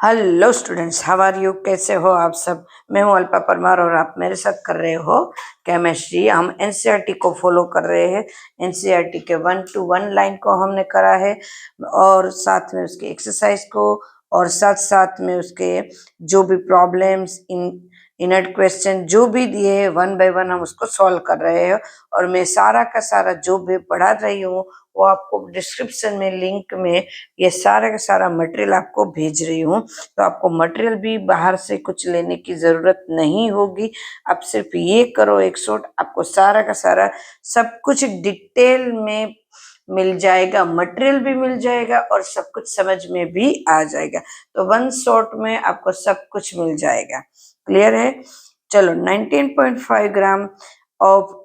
Hello students, how are you? कैसे हो आप सब? मैं हूं अल्पा परमार और आप मेरे साथ कर रहे हो केमिस्ट्री। हम एनसीईआरटी को फॉलो कर रहे हैं। एनसीईआरटी के 1 to 1 लाइन को हमने करा है और साथ में उसके एक्सरसाइज को और साथ साथ में उसके जो भी प्रॉब्लम्स इनर्ट क्वेश्चन जो भी दिए हैं 1 by 1 हम उसको सॉल्व कर रहे हैं। और मैं सारा का सारा जो भी पढ़ा रही हूँ वो आपको डिस्क्रिप्शन में लिंक में ये सारा का सारा मटेरियल आपको भेज रही हूँ। तो आपको मटेरियल भी बाहर से कुछ लेने की जरूरत नहीं होगी। आप सिर्फ ये करो, एक शॉट आपको सारा का सारा सब कुछ डिटेल में मिल जाएगा, मटेरियल भी मिल जाएगा और सब कुछ समझ में भी आ जाएगा। तो 1 शॉट में आपको सब कुछ मिल जाएगा। क्लियर है? चलो, 19.5 gram of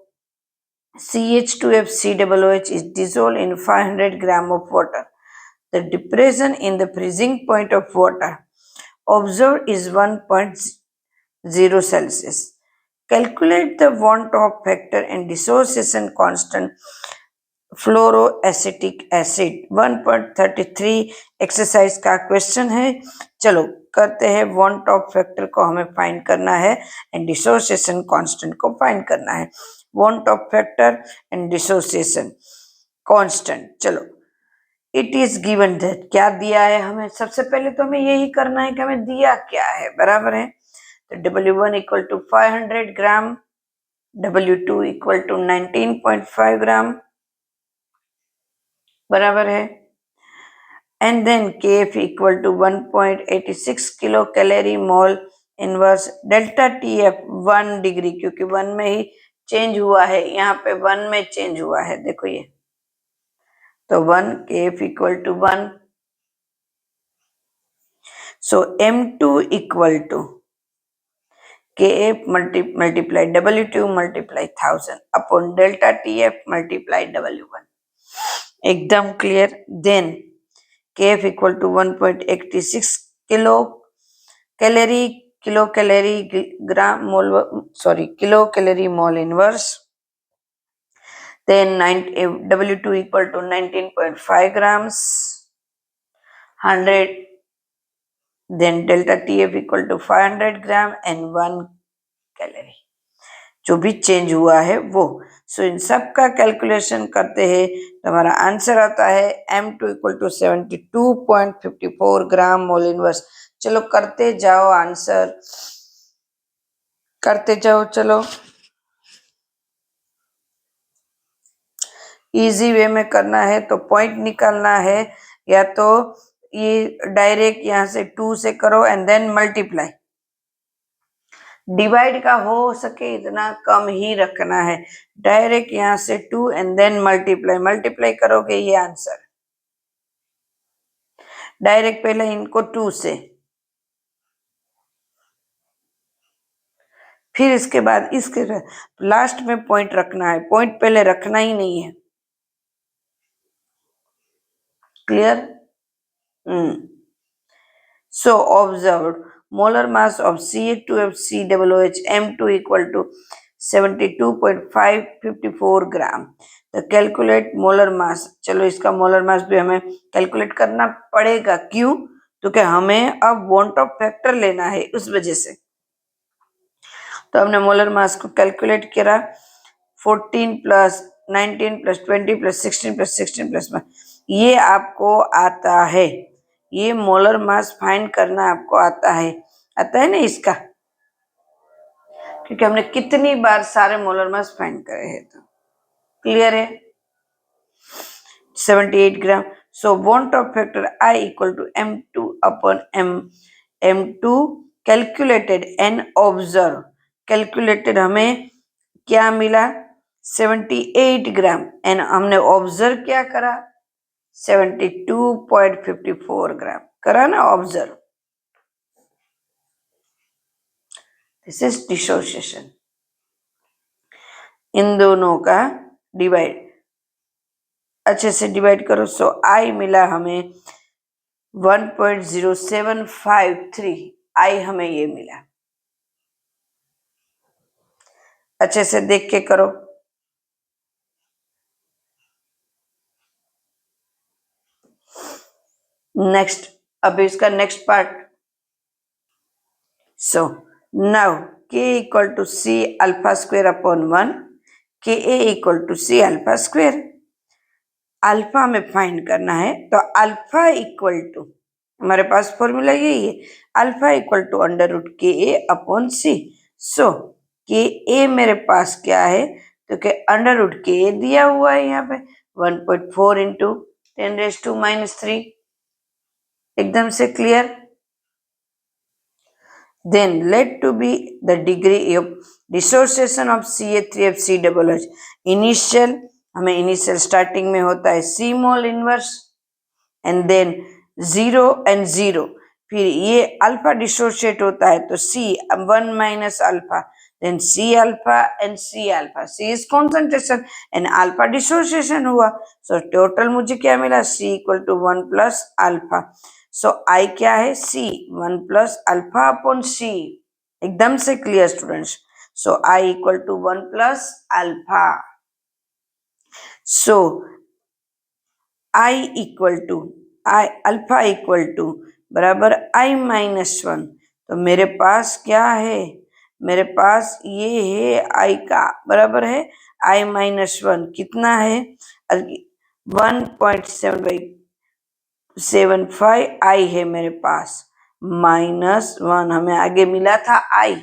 CH2FCOOH is dissolved in 500 gram of water. The depression in the freezing point of water observed is 1.0 Celsius. Calculate the want-off factor and dissociation constant fluoroacetic acid 1.33 exercise का question है। चलो करते हैं। Want Hoff factor को हमें find करना है and dissociation constant को फाइंड करना है। Want Hoff factor and dissociation constant. चलो, इट इज गिवन दैट, क्या दिया है हमें? सबसे पहले तो हमें यही करना है कि हमें दिया क्या है, बराबर है। तो W1 equal to 500 gram, W2 equal to 19.5 gram, बराबर है। And then KF equal to 1.86 kilo calorie mole inverse delta TF 1 degree, क्योंकि 1 में ही चेंज हुआ है, यहाँ पे 1 में चेंज हुआ है, देखो ये। तो 1 KF equal to 1, so M2 equal to KF multiply W2 multiply 1000 upon delta TF multiply W1। एकदम clear. Then KF equal to 1.86 kilo calorie gram mole, sorry kilo calorie mole inverse. Then W2 equal to 19.5 grams 100, then delta TF equal to 500 gram and 1 calorie, जो भी change हुआ है वो। सो इन सब का calculation करते हैं तो हमारा आंसर आता है M2 equal to 72.54 gram mole inverse. चलो करते जाओ, आंसर करते जाओ। चलो इजी वे में करना है तो पॉइंट निकालना है, या तो ये डायरेक्ट यहाँ से 2 से करो एंड देन मल्टीप्लाई। डिवाइड का हो सके इतना कम ही रखना है। डायरेक्ट यहाँ से 2 एंड देन मल्टीप्लाई करोगे ये आंसर। डायरेक्ट पहले इनको 2 से, फिर इसके बाद इसके लास्ट में पॉइंट रखना है। पॉइंट पहले रखना ही नहीं है। Clear? So observed molar mass of CH2FCOOH M2 equal to 72.554 ग्राम। तो कैलकुलेट मोलर मास। चलो इसका मोलर मास भी हमें कैलकुलेट करना पड़ेगा। क्यों? क्योंकि हमें अब वांट ऑफ फैक्टर लेना है, उस वजह से। तो हमने मोलर मास को कैलकुलेट करा। 14 plus 19 plus 20 plus 16 plus 16 plus 1, ये आपको आता है। ये मोलर मास फाइंड करना आपको आता है ना इसका, क्योंकि हमने कितनी बार सारे मोलर मास फाइंड करे हैं। तो क्लियर है? 78 gram. So van't Hoff factor I equal to M2 upon M2 calculated and observe. Calculated हमें क्या मिला? 78 ग्राम एंड हमने ऑब्जर्व क्या करा? 72.54 ग्राम करा ना ऑब्जर्व। This is dissociation. इन दोनों का डिवाइड अच्छे से डिवाइड करो। सो I मिला हमें 1.0753। I हमें ये मिला। अच्छे से देख के करो। नेक्स्ट, अब इसका next part So now K equal to C alpha square upon 1, Ka equal to C alpha square. Alpha में फाइंड करना है तो अल्फा इक्वल टू, हमारे पास फॉर्मूला यही है, alpha equal to under root K a upon C. So K ए मेरे पास क्या है, तो के अंडर रूट के ए दिया हुआ है यहाँ पे 1.4 इंटू 10⁻⁻3. एकदम से clear. Then let to be the degree of dissociation of CH3FCOH. Initial, हमें इनिशियल स्टार्टिंग में होता है C mole inverse and then 0 and 0. फिर ये अल्फा डिसोशिएट होता है तो C 1 minus alpha, then C alpha and C alpha. C is concentration and alpha dissociation हुआ. सो टोटल मुझे क्या मिला, C equal to 1 plus alpha. So I क्या है, C 1 plus alpha upon C. एकदम से clear students. So I equal to 1 plus alpha. So I equal to I alpha equal to बराबर I minus 1. तो मेरे पास क्या है, मेरे पास ये है आई का बराबर है आई माइनस 1. कितना है, 1.75 आई है मेरे पास, माइनस 1 हमें आगे मिला था आई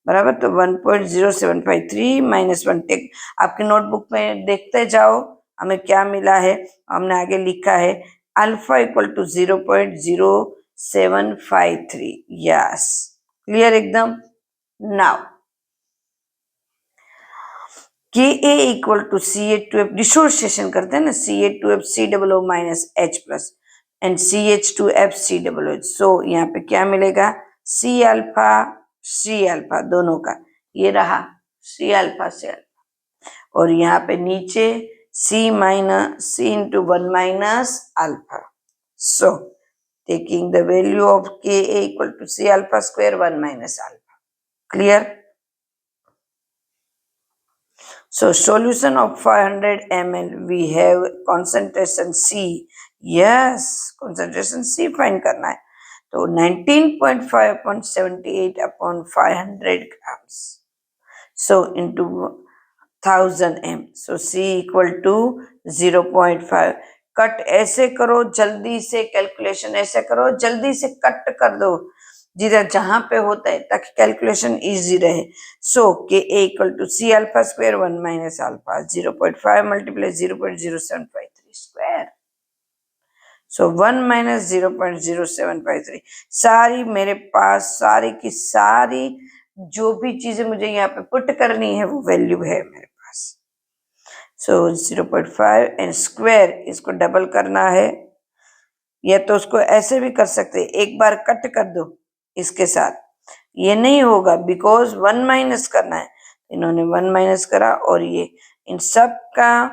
बराबर. तो 1.0753 माइनस 1. टेक आपकी नोटबुक में देखते जाओ हमें क्या मिला है. हमने आगे लिखा है alpha equal to 0.0753. Yes, clear एकदम. Now K A equal to CH2F dissociation करते हैं ना, CH2F COO minus H plus and CH2F COOH. सो यहाँ पे क्या मिलेगा, C अल्फा दोनों का, ये रहा C अल्फा से अल्फा, और यहाँ पे नीचे C into 1 minus alpha. So taking the value of Ka equal to C alpha square 1 minus alpha. Clear. So solution of 500 ml, we have concentration C. Yes, concentration C find करना है. तो 19.5 upon 78 upon 500 grams. So into 1000 m. So C equal to 0.5. Cut ऐसे करो जल्दी से, calculation ऐसे करो जल्दी से, कट कर दो जिधर जहां पे होता है ताकि कैलकुलेशन इजी रहे. So K A equal to C alpha square 1 minus alpha 0.5 multiply 0.0753 square. So 1 minus 0.0753. सारी मेरे पास सारी की सारी जो भी चीजें मुझे यहाँ पे पुट करनी है वो वैल्यू है मेरे पास. सो 0.5 एंड स्क्वायर, इसको डबल करना है, या तो उसको ऐसे भी कर सकते, एक बार कट कर दो इसके साथ. ये नहीं होगा बिकॉज 1 माइनस करना है. इन्होंने 1 माइनस करा और ये इन सब का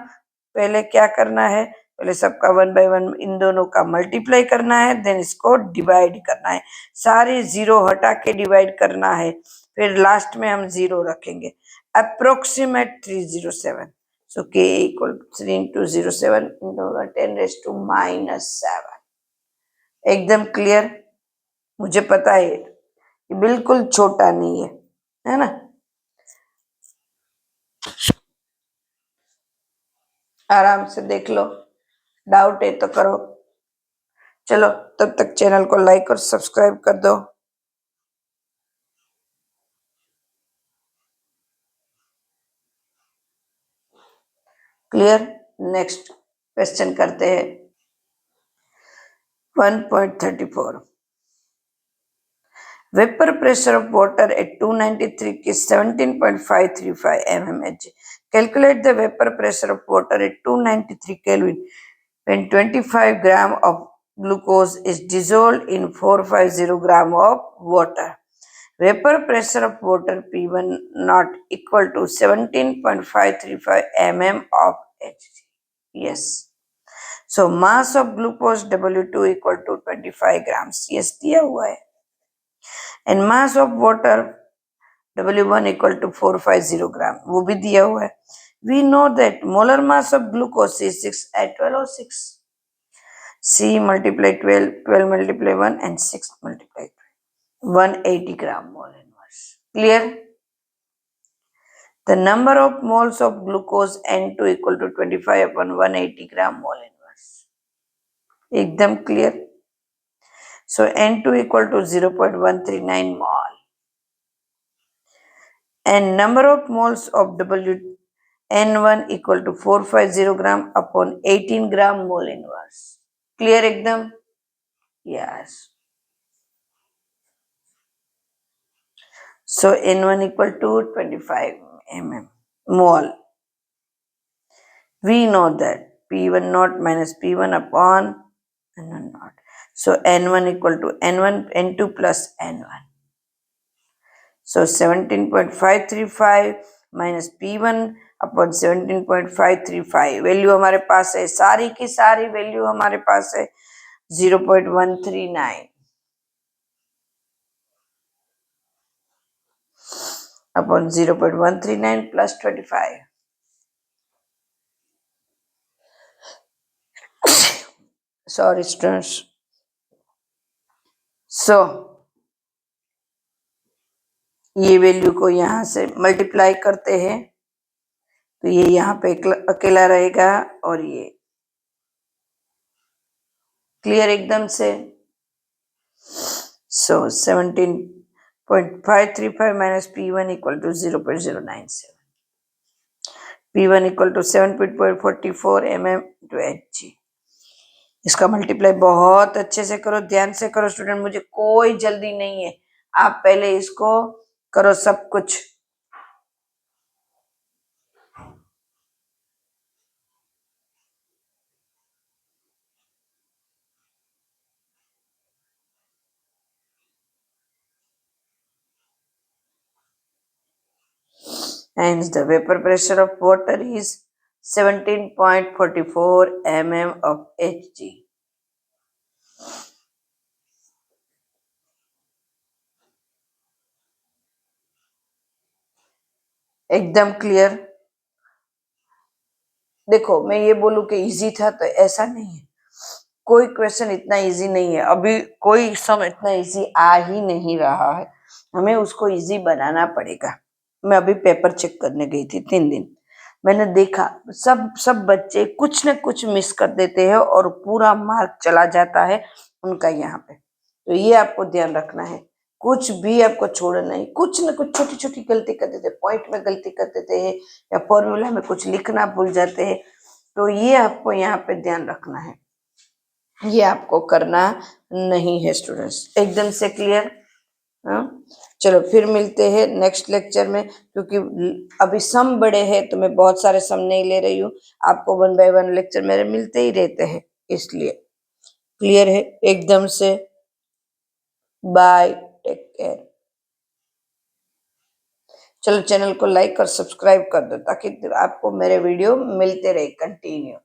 पहले क्या करना है, पहले सबका 1 बाई 1 इन दोनों का मल्टीप्लाई करना है, देन इसको डिवाइड करना है, सारे जीरो हटा के डिवाइड करना है, फिर लास्ट में हम जीरो रखेंगे. अप्रोक्सीमेट 307. सो के इक्वल 3 इंटू 07 इंटू 10⁻⁻7. एकदम क्लियर. मुझे पता है ये बिल्कुल छोटा नहीं है ना. आराम से देख लो, डाउट है तो करो. चलो तब तक चैनल को लाइक और सब्सक्राइब कर दो. क्लियर. नेक्स्ट क्वेश्चन करते हैं 1.34. Vapor pressure of water at 293 is 17.535 mmHg. Calculate the vapor pressure of water at 293 Kelvin when 25 gram of glucose is dissolved in 450 gram of water. Vapor pressure of water P1 not equal to 17.535 mm of Hg. Yes. So mass of glucose W2 equal to 25 grams. Yes, दिया हुआ है. And mass of water W1 equal to 450 gram. वो भी दिया हुआ है. We know that molar mass of glucose is 6 at 1206. C multiply 12, 12 multiply 1 and 6 multiply 12. 180 gram mole inverse. Clear? The number of moles of glucose N2 equal to 25 upon 180 gram mole inverse. एकदम clear? So N2 equal to 0.139 mole. And number of moles of N1 equal to 450 gram upon 18 gram mole inverse. Clear एकदम? Yes. So N1 equal to 25 mole. We know that P1 naught minus P1 upon N1 naught. So N1 equal to N2 plus N1. So 17.535 minus P1 upon 17.535 value हमारे पास है, सारी की सारी value हमारे पास है 0.139 upon 0.139 plus 25. Sorry students. So ये value को यहाँ से मल्टीप्लाई करते हैं तो ये यहाँ पे अकेला रहेगा और ये क्लियर एकदम से. So 17.535 minus P1 equal to 0.097. P1 equal to 7.44 mm to Hg. इसका मल्टीप्लाई बहुत अच्छे से करो, ध्यान से करो स्टूडेंट, मुझे कोई जल्दी नहीं है, आप पहले इसको करो सब कुछ. Hence the vapor pressure of water is 17.44 mm of Hg. एकदम क्लियर. देखो मैं ये बोलूं कि इजी था तो ऐसा नहीं है, कोई क्वेश्चन इतना इजी नहीं है, अभी कोई सम इतना इजी आ ही नहीं रहा है, हमें उसको इजी बनाना पड़ेगा. मैं अभी पेपर चेक करने गई थी 3 दिन, मैंने देखा सब बच्चे कुछ न कुछ मिस कर देते हैं और पूरा मार्क चला जाता है उनका यहाँ पे. तो ये आपको ध्यान रखना है, कुछ भी आपको छोड़ना नहीं, कुछ न कुछ छोटी छोटी गलती कर देते, पॉइंट में गलती कर देते हैं या फॉर्मूला में कुछ लिखना भूल जाते हैं, तो ये आपको यहाँ पे ध्यान रखना है, ये आपको करना नहीं है स्टूडेंट्स. एकदम से क्लियर? हाँ, चलो फिर मिलते हैं नेक्स्ट लेक्चर में, क्योंकि अभी सम बड़े हैं तो मैं बहुत सारे सम नहीं ले रही हूँ, आपको 1 बाय 1 लेक्चर मेरे मिलते ही रहते हैं, इसलिए. क्लियर है एकदम से? Bye, take care. चलो चैनल को लाइक और सब्सक्राइब कर दो ताकि आपको मेरे वीडियो मिलते रहे कंटिन्यू.